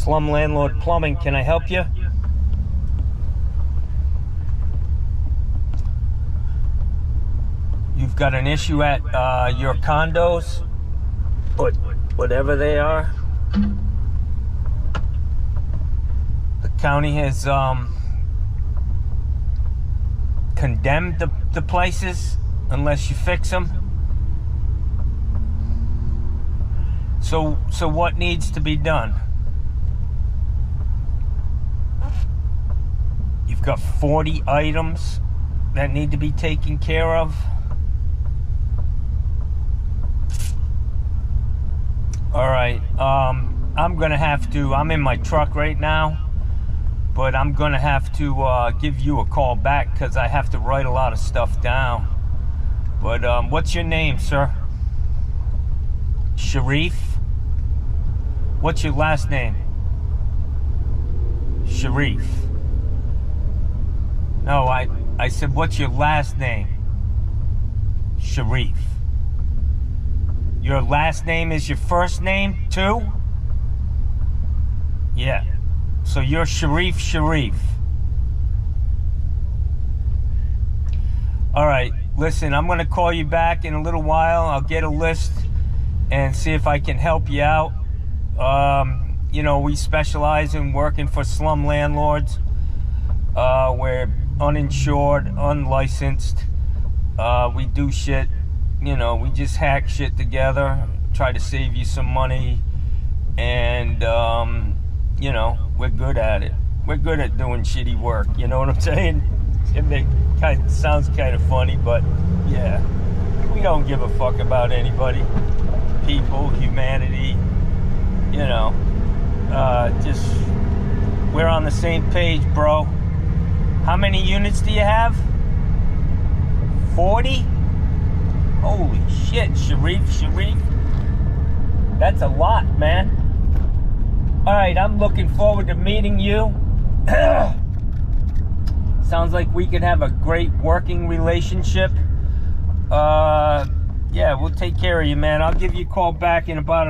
Slum Landlord Plumbing, can I help you? You've got an issue at your condos, whatever they are. The county has condemned the places unless you fix them. So what needs to be done? You've got 40 items that need to be taken care of. All right, I'm in my truck right now, but I'm gonna have to give you a call back because I have to write a lot of stuff down. But what's your name, sir? Sharif? What's your last name? Sharif. No, I said, what's your last name? Sharif. Your last name is your first name, too? Yeah. So you're Sharif. All right, listen, I'm going to call you back in a little while. I'll get a list and see if I can help you out. You know, we specialize in working for slum landlords. We're uninsured, unlicensed. We do shit, you know, we just hack shit together, try to save you some money, and, you know, we're good at it. We're good at doing shitty work, you know what I'm saying? It sounds kind of funny, but yeah, we don't give a fuck about anybody, people, humanity, you know, just, we're on the same page, bro. How many units do you have? 40? Holy shit, Sharif. That's a lot, man. All right, I'm looking forward to meeting you. Sounds like we could have a great working relationship. Yeah, we'll take care of you, man. I'll give you a call back in about